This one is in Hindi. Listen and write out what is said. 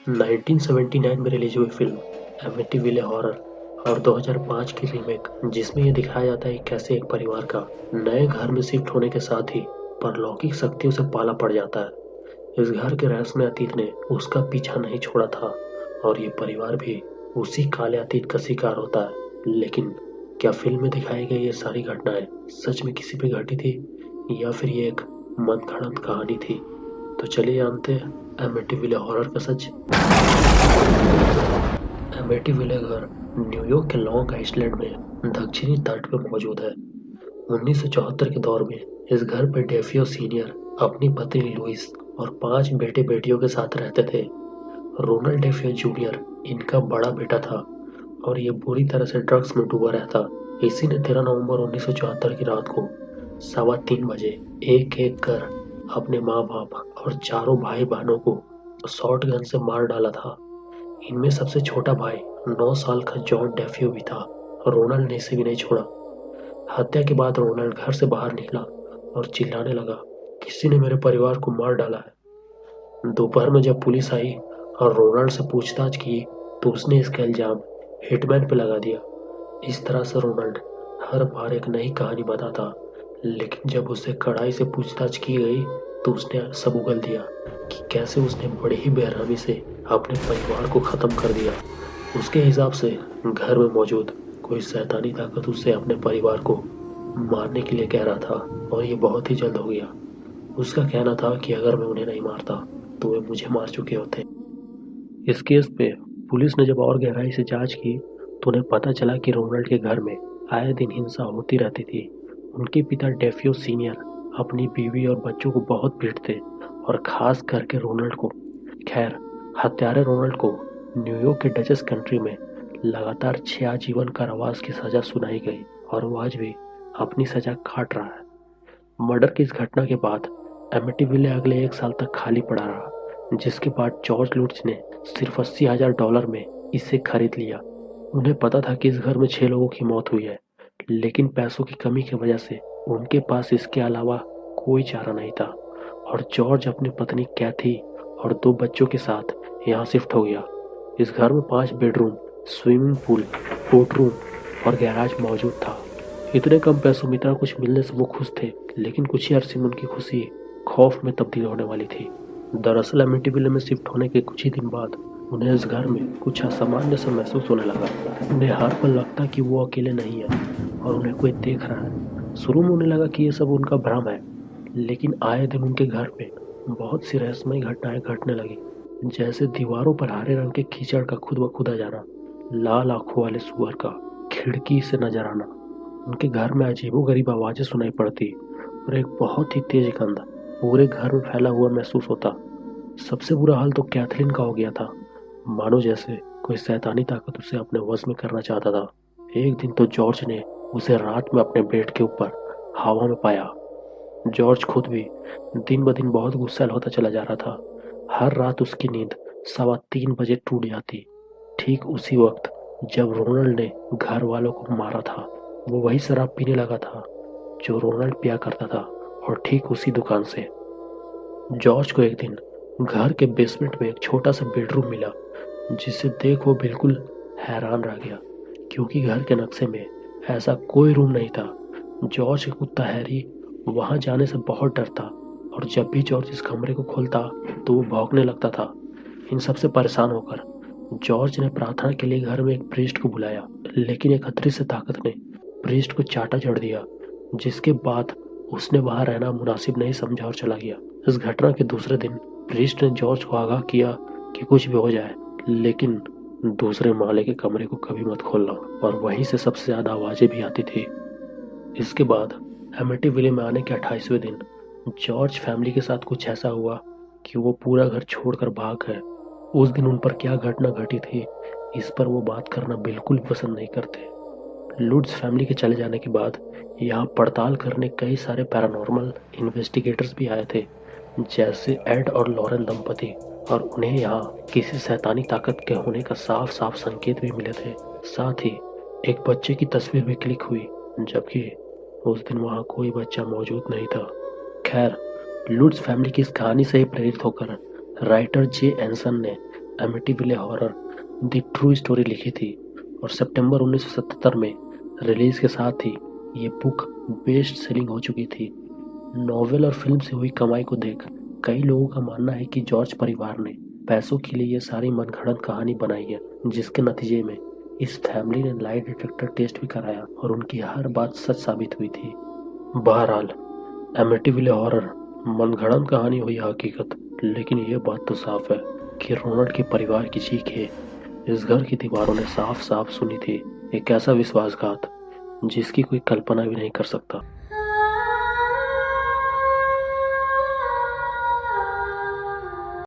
1979 में रिलीज हुई फिल्म एमिटीविले हॉरर और 2005 की रीमेक जिसमें ये दिखाया जाता है कि कैसे एक परिवार का नए घर में शिफ्ट होने के साथ ही परलौकिक शक्तियों से पाला पड़ जाता है। इस घर के रहस्यमय अतीत ने उसका पीछा नहीं छोड़ा था और ये परिवार भी उसी काले अतीत का शिकार होता है। लेकिन क्या फिल्म में दिखाई गई ये सारी घटनाएं सच में किसी पे घटी थी या फिर ये एक मनगढ़ंत कहानी थी? तो चलिए जानते हैं एमिटीविले हॉरर का सच। एमिटीविले घर न्यूयॉर्क के लॉन्ग आइलैंड में दक्षिणी तट पर मौजूद है। 1974 के दौर में इस घर पर डेफियो सीनियर अपनी पत्नी लुइस और 5 बेटे बेटियों के साथ रहते थे। रोनाल्ड डेफियो जूनियर इनका बड़ा बेटा था और ये बुरी तरह से ड्रग्स में डूबा रहता। इसी ने 13 नवंबर 1974 की रात को 3:15 बजे एक एक कर अपने माँ बाप और चारों भाई बहनों को शॉट गन से मार डाला था। इनमें सबसे छोटा भाई 9 साल का जॉन डेफियो भी था। रोनाल्ड ने इसे भी नहीं छोड़ा। हत्या के बाद रोनाल्ड घर से बाहर निकला और चिल्लाने लगा, किसी ने मेरे परिवार को मार डाला है। दोपहर में जब पुलिस आई और रोनाल्ड से पूछताछ की तो उसने इसका इल्जाम हिटमैन पे लगा दिया। इस तरह से रोनाल्ड हर बार एक नई कहानी बताता, लेकिन जब उससे कड़ाई से पूछताछ की गई तो उसने सब उगल दिया कि कैसे उसने बड़ी ही बेरहमी से अपने परिवार को खत्म कर दिया। उसके हिसाब से घर में मौजूद कोई शैतानी ताकत उससे अपने परिवार को मारने के लिए कह रहा था और ये बहुत ही जल्द हो गया। उसका कहना था कि अगर मैं उन्हें नहीं मारता तो वे मुझे मार चुके होते। इस केस पे पुलिस ने जब और गहराई से जांच की तो उन्हें पता चला कि रोनाल्ड के घर में आए दिन हिंसा होती रहती थी। उनके पिता डेफियो सीनियर अपनी बीवी और बच्चों को बहुत पीटते और खास करके रोनाल्ड को। खैर, हत्यारे रोनाल्ड को न्यूयॉर्क के डचेस कंट्री में लगातार 6 आजीवन कारावास की सजा सुनाई गई और वो आज भी अपनी सजा काट रहा है। मर्डर की इस घटना के बाद एमिटीविले अगले 1 साल तक खाली पड़ा रहा, जिसके बाद जॉर्ज लुट्ज ने सिर्फ $80,000 में इसे खरीद लिया। उन्हें पता था कि इस घर में 6 लोगों की मौत हुई है, लेकिन पैसों की कमी की वजह से उनके पास इसके अलावा कोई चारा नहीं था और जॉर्ज अपनी पत्नी कैथी और 2 बच्चों के साथ यहाँ शिफ्ट हो गया। इस घर में 5 बेडरूम, स्विमिंग पूल, कोर्टरूम और गैराज मौजूद था। इतने कम पैसों में इतना कुछ मिलने से वो खुश थे, लेकिन कुछ ही अरसे में उनकी खुशी खौफ में तब्दील होने वाली थी। दरअसल एमिटीविले में शिफ्ट होने के कुछ ही दिन बाद उन्हें इस घर में कुछ असामान्य सा महसूस होने लगा। उन्हें हर पल लगता कि वो अकेले नहीं है और उन्हें कोई देख रहा है। शुरू में उन्हें लगा कि ये सब उनका भ्रम है, लेकिन आए दिन उनके घर में बहुत सी रहस्यमय घटनाएं घटने लगी, जैसे दीवारों पर हरे रंग के कीचड़ का खुद ब खुद आ जाना, लाल आंखों वाले सुअर का खिड़की से नजर आना, उनके घर में अजीबोगरीब आवाजें सुनाई पड़ती और एक बहुत ही तेज गंध पूरे घर में फैला हुआ महसूस होता। सबसे बुरा हाल तो कैथरीन का हो गया था, मानो जैसे कोई शैतानी ताकत उसे अपने वश में करना चाहता था। एक दिन तो जॉर्ज ने उसे रात में अपने बेड के ऊपर हवा में पाया। जॉर्ज खुद भी दिन ब दिन बहुत गुस्सैल होता चला जा रहा था। हर रात उसकी नींद 3:15 बजे टूट जाती, ठीक उसी वक्त जब रोनाल्ड ने घर वालों को मारा था। वो वही शराब पीने लगा था जो रोनाल्ड पिया करता था और ठीक उसी दुकान से। जॉर्ज को एक दिन घर के बेसमेंट में एक छोटा सा बेडरूम मिला, जिसे देख वो बिल्कुल हैरान रह गया, क्योंकि घर के नक्शे में ऐसा कोई रूम नहीं था। जॉर्ज का कुत्ता हैरी वहां जाने से बहुत डरता और जब भी जॉर्ज इस कमरे को खोलता तो वो भौंकने लगता था। इन सब से परेशान होकर जॉर्ज ने प्रार्थना के लिए घर में एक प्रीस्ट को बुलाया, लेकिन एक अदृश्य ताकत ने प्रीस्ट को चाटा चढ़ दिया, जिसके बाद उसने वहां रहना मुनासिब नहीं समझा और चला गया। इस घटना के दूसरे दिन प्रीस्ट ने जॉर्ज को आगाह किया कि कुछ भी हो जाए, लेकिन दूसरे माले के कमरे को कभी मत खोलना, और वहीं से सबसे ज्यादा आवाजें भी आती थी। इसके बाद एमिटीविले में आने के 28वें दिन जॉर्ज फैमिली के साथ कुछ ऐसा हुआ कि वो पूरा घर छोड़कर भाग गए। उस दिन उन पर क्या घटना घटी थी, इस पर वो बात करना बिल्कुल पसंद नहीं करते। लुड्स फैमिली के चले जाने के बाद यहाँ पड़ताल करने कई सारे पैरानॉर्मल इन्वेस्टिगेटर्स भी आए थे, जैसे एड और लॉरेन दंपति, और उन्हें यहाँ किसी शैतानी ताकत के होने का साफ साफ संकेत भी मिले थे। साथ ही एक बच्चे की तस्वीर भी क्लिक हुई, जबकि उस दिन वहाँ कोई बच्चा मौजूद नहीं था। खैर, लुड्स फैमिली की इस कहानी से ही प्रेरित होकर राइटर जे एंसन ने एमिटीविले हॉरर द ट्रू स्टोरी लिखी थी और सितंबर 1977 में रिलीज के साथ ही ये बुक बेस्ट सेलिंग हो चुकी थी। नॉवेल और फिल्म से हुई कमाई को देख कई लोगों का मानना है कि जॉर्ज परिवार ने पैसों के लिए ये सारी मनगढ़ंत कहानी बनाई है, जिसके नतीजे में इस फैमिली ने लाई डिटेक्टर टेस्ट भी कराया और उनकी हर बात सच साबित हुई थी। बहरहाल एमिटीविले हॉरर मनगढ़ंत कहानी हुई हकीकत, लेकिन ये बात तो साफ है कि रोनाल्ड के परिवार की चीखें इस घर की दीवारों ने साफ साफ सुनी थी। एक ऐसा विश्वासघात जिसकी कोई कल्पना भी नहीं कर सकता।